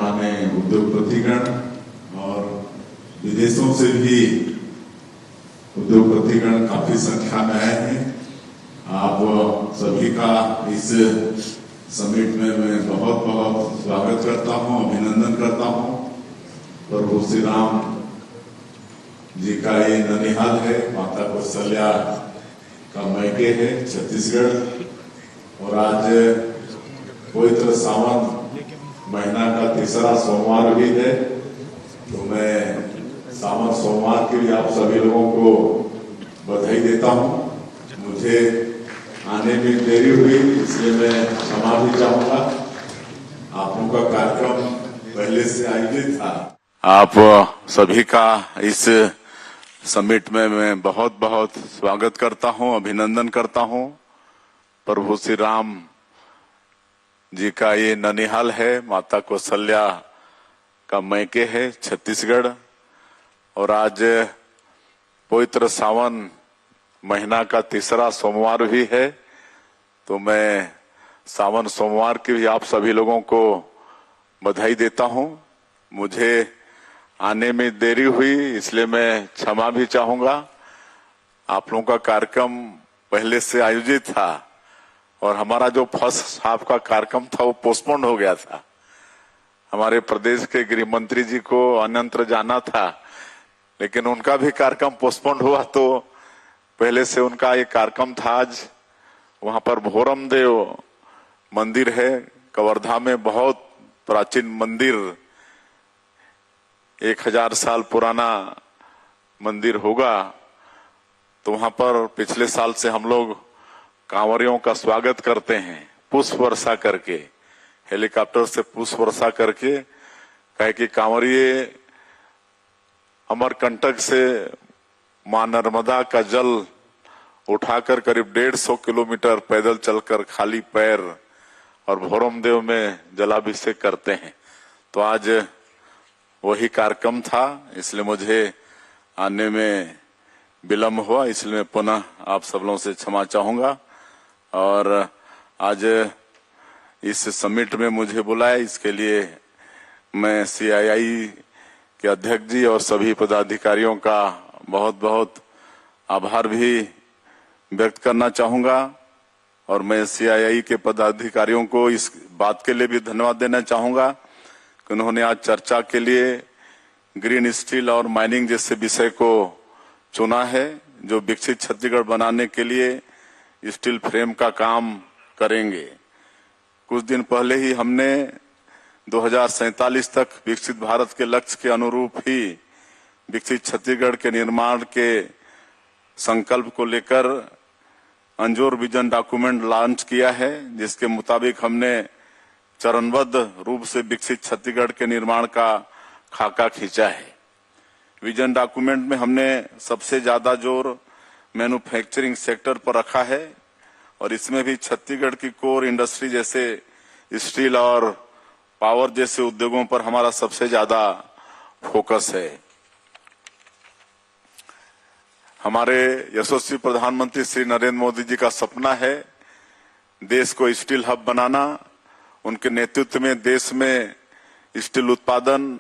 माने उद्योगपतिगण और विदेशों से भी उद्योगपतिगण काफी संख्या में आए हैं। आप सभी का इस समिट में मैं बहुत बहुत स्वागत करता हूं, अभिनंदन करता हूं। प्रभु श्री राम जी का ये ननिहाल है, माता कौशल्या का मैके है छत्तीसगढ़। और आज पवित्र सावन महीना का तीसरा सोमवार भी है, तो मैं सावन सोमवार के लिए आप सभी लोगों को बधाई देता हूं। मुझे आने में देरी हुई, इसलिए मैं क्षमा भी चाहूंगा। आप लोगों का कार्यक्रम पहले से आयोजित था। आप सभी का इस समिट में मैं बहुत बहुत स्वागत करता हूं, अभिनंदन करता हूं। प्रभु श्री राम जी का ये ननिहाल है, माता कौशल्या का मैके है छत्तीसगढ़। और आज पवित्र सावन महीना का तीसरा सोमवार भी है, तो मैं सावन सोमवार की भी आप सभी लोगों को बधाई देता हूं। मुझे आने में देरी हुई, इसलिए मैं क्षमा भी चाहूंगा। आप लोगों का कार्यक्रम पहले से आयोजित था और हमारा जो फर्स्ट हाफ का कार्यक्रम था वो पोस्टपोन हो गया था। हमारे प्रदेश के गृह मंत्री जी को अन्यंत्र जाना था, लेकिन उनका भी कार्यक्रम पोस्टपोन हुआ, तो पहले से उनका ये कार्यक्रम था। आज वहां पर भोरम देव मंदिर है कवर्धा में, बहुत प्राचीन मंदिर, 1000 साल पुराना मंदिर होगा। तो वहां पर पिछले साल से हम लोग कांवरियों का स्वागत करते हैं, पुष्प वर्षा करके, हेलीकॉप्टर से पुष्प वर्षा करके। कहे कि कांवरिये अमरकंटक से मां नर्मदा का जल उठाकर करीब 150 किलोमीटर पैदल चलकर खाली पैर और भोरम देव में जलाभिषेक करते हैं। तो आज वही कार्यक्रम था, इसलिए मुझे आने में विलम्ब हुआ, इसलिए मैं पुनः आप सब लोगों से क्षमा चाहूंगा। और आज इस समिट में मुझे बुलाया, इसके लिए मैं CII के अध्यक्ष जी और सभी पदाधिकारियों का बहुत बहुत आभार भी व्यक्त करना चाहूंगा। और मैं CII के पदाधिकारियों को इस बात के लिए भी धन्यवाद देना चाहूंगा कि उन्होंने आज चर्चा के लिए ग्रीन स्टील और माइनिंग जैसे विषय को चुना है, जो विकसित छत्तीसगढ़ बनाने के लिए स्टील फ्रेम का काम करेंगे। कुछ दिन पहले ही हमने 2047 तक विकसित भारत के लक्ष्य के अनुरूप ही विकसित छत्तीसगढ़ के निर्माण के संकल्प को लेकर अंजोर विजन डॉक्यूमेंट लॉन्च किया है, जिसके मुताबिक हमने चरणबद्ध रूप से विकसित छत्तीसगढ़ के निर्माण का खाका खींचा है। विजन डॉक्यूमेंट में हमने सबसे ज्यादा जोर मैन्युफैक्चरिंग सेक्टर पर रखा है और इसमें भी छत्तीसगढ़ की कोर इंडस्ट्री जैसे स्टील और पावर जैसे उद्योगों पर हमारा सबसे ज्यादा फोकस है। हमारे यशस्वी प्रधानमंत्री श्री नरेंद्र मोदी जी का सपना है देश को स्टील हब बनाना। उनके नेतृत्व में देश में स्टील उत्पादन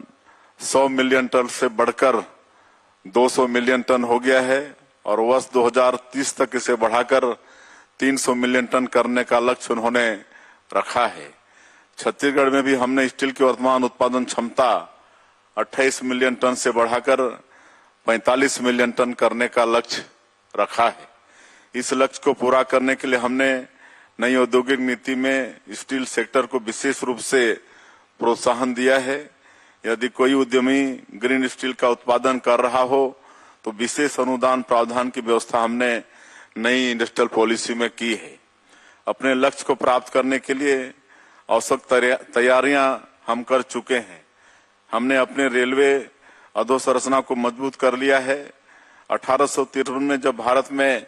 100 मिलियन टन से बढ़कर 200 मिलियन टन हो गया है और वर्ष 2030 तक इसे बढ़ाकर 300 मिलियन टन करने का लक्ष्य उन्होंने रखा है। छत्तीसगढ़ में भी हमने स्टील की वर्तमान उत्पादन क्षमता 28 मिलियन टन से बढ़ाकर 45 मिलियन टन करने का लक्ष्य रखा है। इस लक्ष्य को पूरा करने के लिए हमने नई औद्योगिक नीति में स्टील सेक्टर को विशेष रूप से प्रोत्साहन दिया है। यदि कोई उद्यमी ग्रीन स्टील का उत्पादन कर रहा हो तो विशेष अनुदान प्रावधान की व्यवस्था हमने नई इंडस्ट्रियल पॉलिसी में की है। अपने लक्ष्य को प्राप्त करने के लिए आवश्यक तैयारियां हम कर चुके हैं। हमने अपने रेलवे अधोसंरचना को मजबूत कर लिया है। 1853 में जब भारत में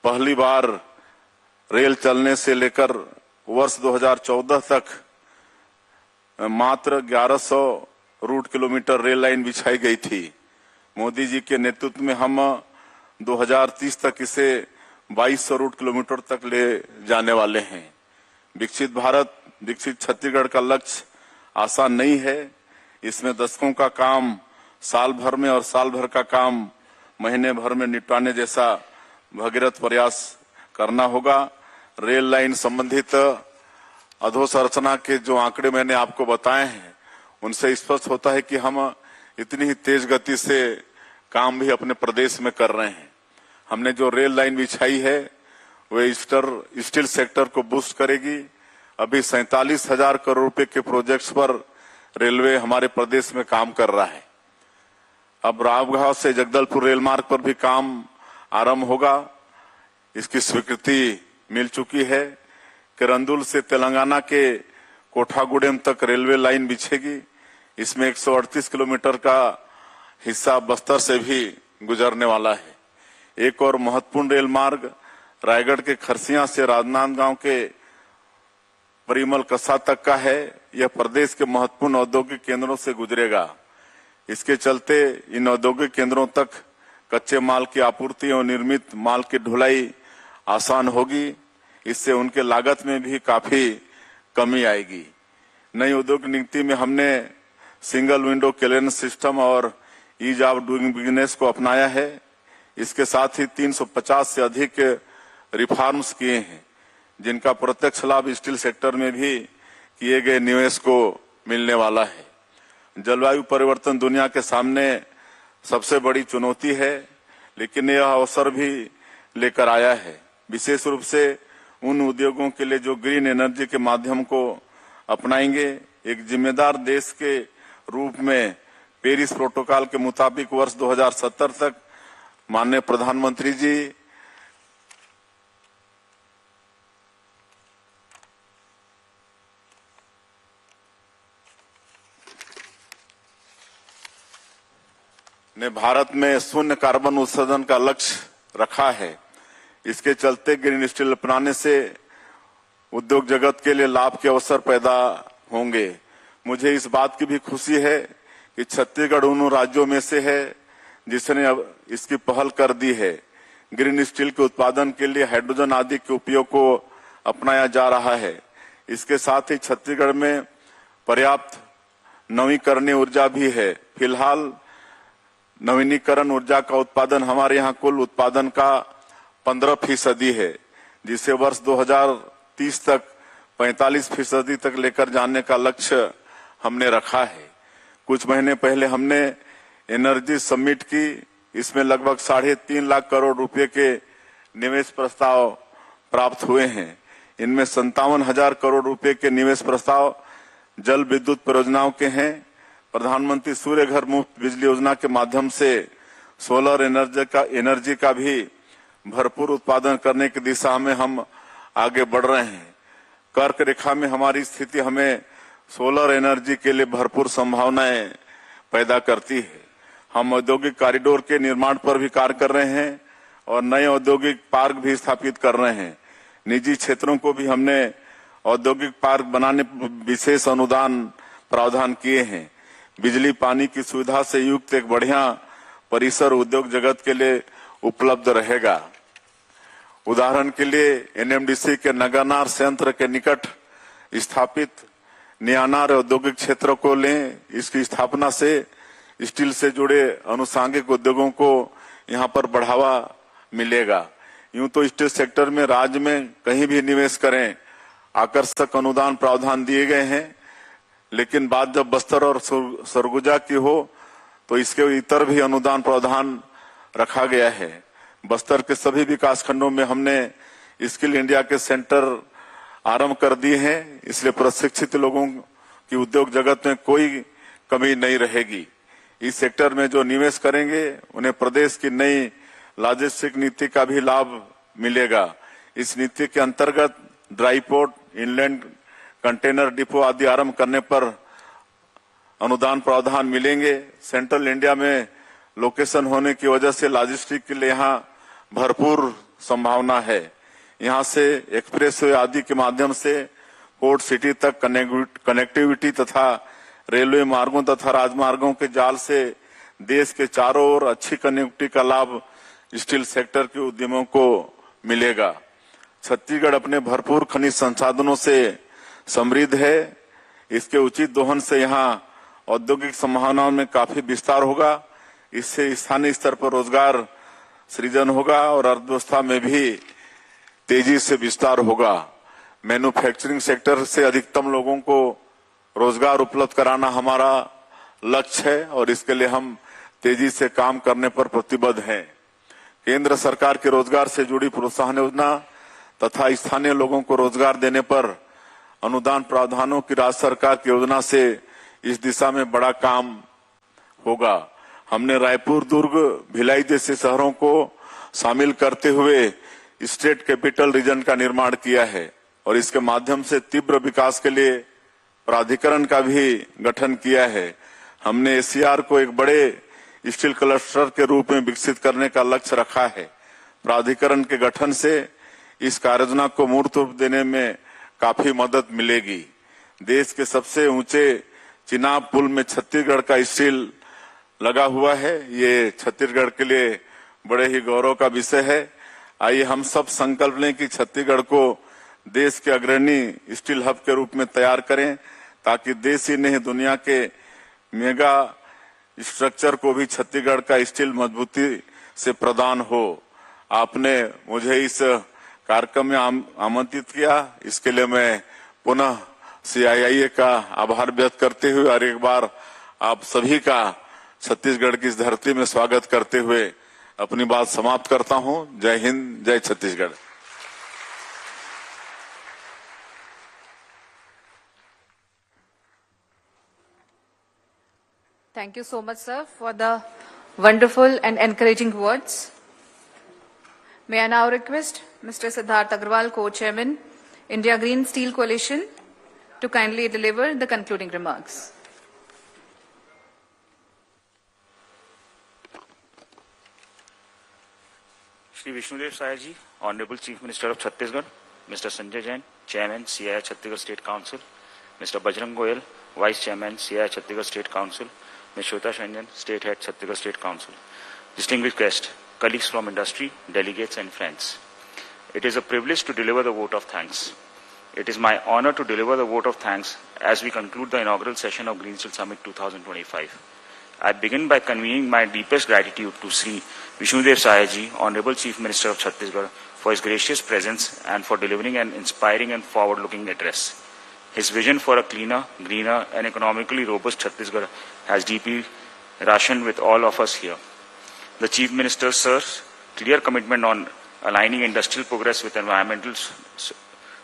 पहली बार रेल चलने से लेकर वर्ष 2014 तक मात्र 1100 रूट किलोमीटर रेल लाइन बिछाई गई थी। मोदी जी के नेतृत्व में हम 2030 तक इसे 2200 रूट किलोमीटर तक ले जाने वाले हैं। विकसित भारत विकसित छत्तीसगढ़ का लक्ष्य आसान नहीं है। इसमें दशकों का काम साल भर में और साल भर का काम महीने भर में निपटाने जैसा भगीरथ प्रयास करना होगा। रेल लाइन संबंधित अधोसंरचना के जो आंकड़े मैंने आपको बताए हैं, उनसे स्पष्ट होता है कि हम इतनी ही तेज गति से काम भी अपने प्रदेश में कर रहे हैं। हमने जो रेल लाइन बिछाई है वे स्टील सेक्टर को बूस्ट करेगी। अभी 47,000 करोड़ रुपए के प्रोजेक्ट्स पर रेलवे हमारे प्रदेश में काम कर रहा है। अब रावघाट से जगदलपुर रेल मार्ग पर भी काम आरंभ होगा। इसकी स्वीकृति मिल चुकी है। किरंदुल से तेलंगाना के कोठागुडेम तक रेलवे लाइन बिछेगी। इसमें 138 किलोमीटर का हिस्सा बस्तर से भी गुजरने वाला है। एक और महत्वपूर्ण रेल मार्ग रायगढ़ के खरसिया से राजनांदगांव के परिमल कस्सा तक का है। यह प्रदेश के महत्वपूर्ण औद्योगिक केंद्रों से गुजरेगा। इसके चलते इन औद्योगिक केंद्रों तक कच्चे माल की आपूर्ति और निर्मित माल की ढुलाई आसान होगी। इससे उनके लागत में भी काफी कमी आएगी। नई औद्योगिक नीति में हमने सिंगल विंडो क्लियरेंस सिस्टम और ईज ऑफ डूइंग बिजनेस को अपनाया है। इसके साथ ही 350 से अधिक रिफॉर्म्स किए हैं, जिनका प्रत्यक्ष लाभ स्टील सेक्टर में भी किए गए निवेश को मिलने वाला है। जलवायु परिवर्तन दुनिया के सामने सबसे बड़ी चुनौती है, लेकिन यह अवसर भी लेकर आया है, विशेष रूप से उन उद्योगों के लिए जो ग्रीन एनर्जी के माध्यम को अपनाएंगे। एक जिम्मेदार देश के रूप में पेरिस प्रोटोकॉल के मुताबिक वर्ष 2070 तक माननीय प्रधानमंत्री जी ने भारत में शून्य कार्बन उत्सर्जन का लक्ष्य रखा है। इसके चलते ग्रीन स्टील अपनाने से उद्योग जगत के लिए लाभ के अवसर पैदा होंगे। मुझे इस बात की भी खुशी है कि छत्तीसगढ़ उन राज्यों में से है जिसने अब इसकी पहल कर दी है। ग्रीन स्टील के उत्पादन के लिए हाइड्रोजन आदि के उपयोग को अपनाया जा रहा है। इसके साथ ही छत्तीसगढ़ में पर्याप्त नवीकरणीय ऊर्जा भी है। फिलहाल नवीनीकरण ऊर्जा का उत्पादन हमारे यहाँ कुल उत्पादन का 15% है, जिसे वर्ष 2030 तक 45% तक लेकर जाने का लक्ष्य हमने रखा है। कुछ महीने पहले हमने एनर्जी समिट की। इसमें लगभग 3.5 लाख करोड़ रुपए के निवेश प्रस्ताव प्राप्त हुए हैं। इनमें 57,000 करोड़ रुपए के निवेश प्रस्ताव जल विद्युत परियोजनाओं के हैं। प्रधानमंत्री सूर्य घर मुफ्त बिजली योजना के माध्यम से सोलर एनर्जी का भी भरपूर उत्पादन करने की दिशा में हम आगे बढ़ रहे हैं। कर्क रेखा में हमारी स्थिति हमें सोलर एनर्जी के लिए भरपूर संभावनाएं पैदा करती है। हम औद्योगिक कॉरिडोर के निर्माण पर भी कार्य कर रहे हैं और नए औद्योगिक पार्क भी स्थापित कर रहे हैं। निजी क्षेत्रों को भी हमने औद्योगिक पार्क बनाने विशेष अनुदान प्रावधान किए हैं। बिजली पानी की सुविधा से युक्त एक बढ़िया परिसर उद्योग जगत के लिए उपलब्ध रहेगा। उदाहरण के लिए एनएमडीसी के नगरनार संयंत्र के निकट स्थापित नियानार औद्योगिक क्षेत्र को लें। इसकी स्थापना से स्टील से जुड़े अनुषंगिक उद्योगों को यहाँ पर बढ़ावा मिलेगा। यूं तो स्टील सेक्टर में राज्य में कहीं भी निवेश करें आकर्षक अनुदान प्रावधान दिए गए हैं, लेकिन बात जब बस्तर और सरगुजा की हो तो इसके इतर भी अनुदान प्रावधान रखा गया है। बस्तर के सभी विकास खंडों में हमने स्किल इंडिया के सेंटर आरंभ कर दिए हैं, इसलिए प्रशिक्षित लोगों की उद्योग जगत में कोई कमी नहीं रहेगी। इस सेक्टर में जो निवेश करेंगे उन्हें प्रदेश की नई लॉजिस्टिक नीति का भी लाभ मिलेगा। इस नीति के अंतर्गत dry port, inland container depot आदि आरंभ करने पर अनुदान प्रावधान मिलेंगे। सेंट्रल इंडिया में लोकेशन होने की वजह से लॉजिस्टिक के लिए यहाँ भरपूर संभावना है। यहाँ से एक्सप्रेस वे आदि के माध्यम से पोर्ट सिटी तक कनेक्टिविटी तथा रेलवे मार्गों तथा राजमार्गों के जाल से देश के चारों ओर अच्छी कनेक्टिविटी का लाभ स्टील सेक्टर के उद्यमों को मिलेगा। छत्तीसगढ़ अपने भरपूर खनिज संसाधनों से समृद्ध है। इसके उचित दोहन से यहाँ औद्योगिक संभावनाओं में काफी विस्तार होगा। इससे स्थानीय स्तर पर रोजगार सृजन होगा और अर्थव्यवस्था में भी तेजी से विस्तार होगा। मैन्युफैक्चरिंग सेक्टर से अधिकतम लोगों को रोजगार उपलब्ध कराना हमारा लक्ष्य है और इसके लिए हम तेजी से काम करने पर प्रतिबद्ध हैं। केंद्र सरकार के रोजगार से जुड़ी प्रोत्साहन योजना तथा स्थानीय लोगों को रोजगार देने पर अनुदान प्रावधानों की राज्य सरकार की योजना से इस दिशा में बड़ा काम होगा। हमने रायपुर, दुर्ग, भिलाई जैसे शहरों को शामिल करते हुए स्टेट कैपिटल रीजन का निर्माण किया है और इसके माध्यम से तीव्र विकास के लिए प्राधिकरण का भी गठन किया है। हमने एसीआर को एक बड़े स्टील क्लस्टर के रूप में विकसित करने का लक्ष्य रखा है। प्राधिकरण के गठन से इस कार्ययोजना को मूर्त रूप देने में काफी मदद मिलेगी। देश के सबसे ऊंचे चिनाब पुल में छत्तीसगढ़ का स्टील लगा हुआ है। ये छत्तीसगढ़ के लिए बड़े ही गौरव का विषय है। आइए हम सब संकल्प लें कि छत्तीसगढ़ को देश के अग्रणी स्टील हब के रूप में तैयार करें ताकि देश ही नहीं दुनिया के मेगा स्ट्रक्चर को भी छत्तीसगढ़ का स्टील मजबूती से प्रदान हो। आपने मुझे इस कार्यक्रम में आमंत्रित किया, इसके लिए मैं पुनः CII का आभार व्यक्त करते हुए और एक बार आप सभी का छत्तीसगढ़ की इस धरती में स्वागत करते हुए अपनी बात समाप्त करता हूं। जय हिंद, जय Chhattisgarh. Thank you so much, sir, for the wonderful and encouraging words. May I now request Mr. Siddharth Agarwal, Co-Chairman, India Green Steel Coalition, to kindly deliver the concluding remarks. Shri Vishnudev Sai Ji, Honorable Chief Minister of Chhattisgarh, Mr. Sanjay Jain, Chairman, CII Chhattisgarh State Council, Mr. Bajrang Goyal, Vice Chairman, CII Chhattisgarh State Council, Ms. Shweta Shanjan, State Head, Chhattisgarh State Council. Distinguished guests, colleagues from industry, delegates and friends. It is a privilege to deliver the vote of thanks. It is my honor to deliver the vote of thanks as we conclude the inaugural session of Green Steel Summit 2025. I begin by conveying my deepest gratitude to Sri Vishnudev Sai Ji, Honorable Chief Minister of Chhattisgarh, for his gracious presence and for delivering an inspiring and forward-looking address. His vision for a cleaner, greener and economically robust Chhattisgarh has deeply rationed with all of us here. The Chief Minister, sir's clear commitment on aligning industrial progress with environmental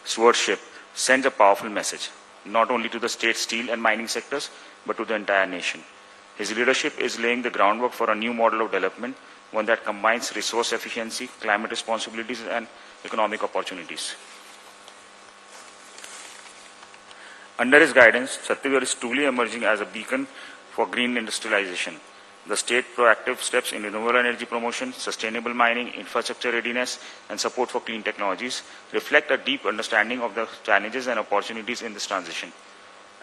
stewardship sends a powerful message, not only to the state steel and mining sectors, but to the entire nation. His leadership is laying the groundwork for a new model of development, one that combines resource efficiency, climate responsibilities, and economic opportunities. Under his guidance, Chhattisgarh is truly emerging as a beacon for green industrialization. The state proactive steps in renewable energy promotion, sustainable mining, infrastructure readiness, and support for clean technologies reflect a deep understanding of the challenges and opportunities in this transition.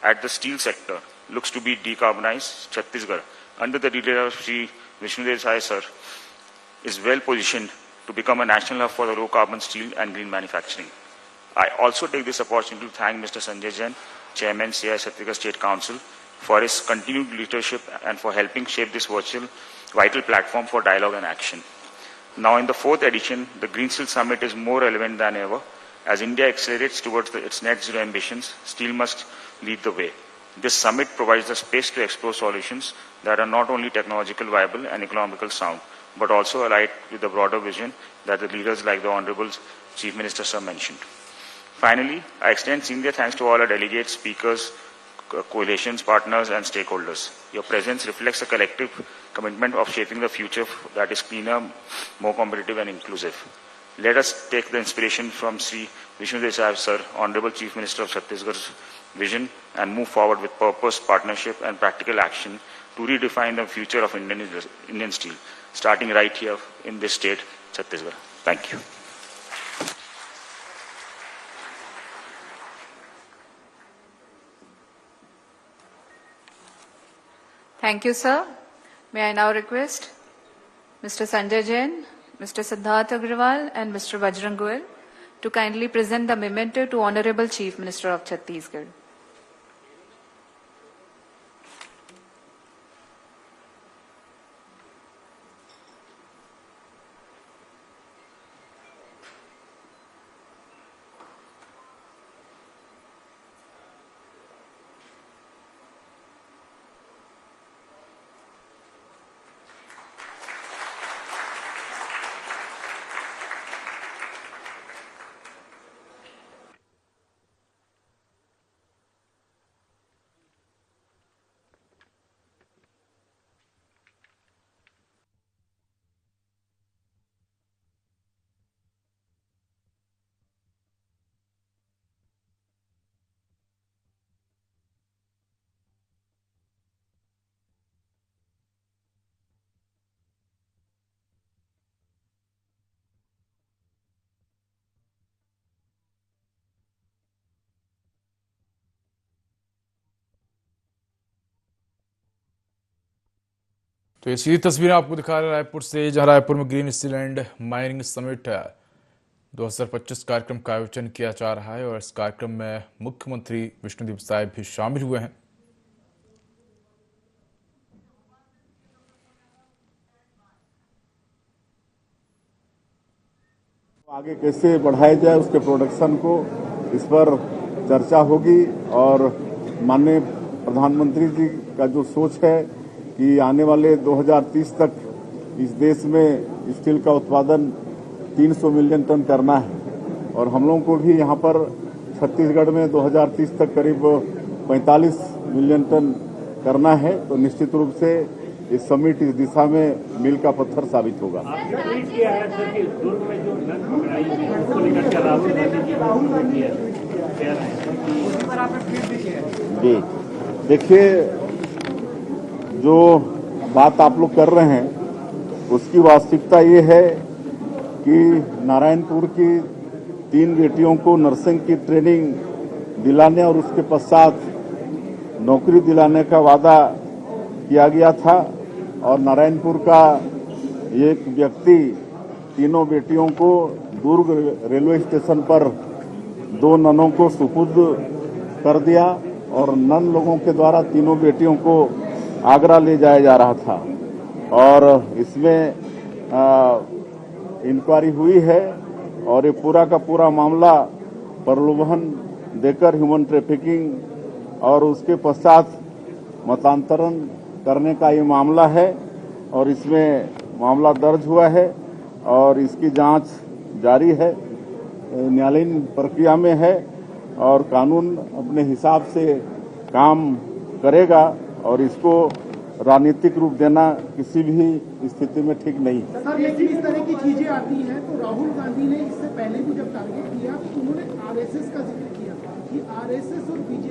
At the steel sector looks to be decarbonized, Chhattisgarh, under the leadership of Sri Vishnudev Sai Sir, is well positioned to become a national hub for the low carbon steel and green manufacturing. I also take this opportunity to thank Mr. Sanjay Jain, Chairman, CII Chhattisgarh State Council, for his continued leadership and for helping shape this vital platform for dialogue and action. Now in the fourth edition, the Green Steel Summit is more relevant than ever. As India accelerates towards its net zero ambitions, steel must lead the way. This summit provides the space to explore solutions that are not only technological viable and economical sound, but also aligned with the broader vision that the leaders like the Honorable Chief Minister Sir mentioned. Finally, I extend sincere thanks to all our delegates, speakers, coalitions, partners and stakeholders. Your presence reflects a collective commitment of shaping the future that is cleaner, more competitive and inclusive. Let us take the inspiration from Sri Vishnudev Sai Sir, Honorable Chief Minister of Chhattisgarh's vision and move forward with purpose, partnership and practical action to redefine the future of Indian steel, starting right here in this state, Chhattisgarh. Thank you. Thank you, sir. May I now request Mr. Sanjay Jain, Mr. Siddharth Agarwal and Mr. Bajrang Goyal to kindly present the memento to Honorable Chief Minister of Chhattisgarh. तो ये सीधी तस्वीरें आपको दिखा रहे हैं रायपुर से, जहां रायपुर में green steel and mining summit 2025 कार्यक्रम का आयोजन किया जा रहा है और इस कार्यक्रम में मुख्यमंत्री विष्णुदेव साय भी शामिल हुए हैं। आगे कैसे बढ़ाया जाए उसके प्रोडक्शन को, इस पर चर्चा होगी और माननीय प्रधानमंत्री जी का जो सोच है कि आने वाले 2030 तक इस देश में स्टील का उत्पादन 300 मिलियन टन करना है और हम लोगों को भी यहाँ पर छत्तीसगढ़ में 2030 तक करीब 45 मिलियन टन करना है। तो निश्चित रूप से इस समिट इस दिशा में मील का पत्थर साबित होगा। आपने ट्वीट किया है सर कि दुर्ग में जो नन पकड़ाई है उसको लेकर के राहुल गांधी जी कह रहे हैं। जी देखिए, जो बात आप लोग कर रहे हैं उसकी वास्तविकता ये है कि नारायणपुर की 3 बेटियों को नर्सिंग की ट्रेनिंग दिलाने और उसके पश्चात नौकरी दिलाने का वादा किया गया था और नारायणपुर का एक व्यक्ति तीनों बेटियों को दुर्ग रेलवे स्टेशन पर 2 ननों को सुपुर्द कर दिया और नन लोगों के द्वारा तीनों बेटियों को आगरा ले जाया जा रहा था और इसमें इंक्वायरी हुई है और ये पूरा का पूरा मामला प्रलोभन देकर ह्यूमन ट्रैफिकिंग और उसके पश्चात मतांतरण करने का ये मामला है और इसमें मामला दर्ज हुआ है और इसकी जांच जारी है, न्यायालयीन प्रक्रिया में है और कानून अपने हिसाब से काम करेगा और इसको राजनीतिक रूप देना किसी भी स्थिति में ठीक नहीं है। सर, लेकिन इस तरह की चीजें आती हैं तो राहुल गांधी ने इससे पहले भी जब टारगेट किया तो उन्होंने आरएसएस का जिक्र किया कि आरएसएस और बीजेपी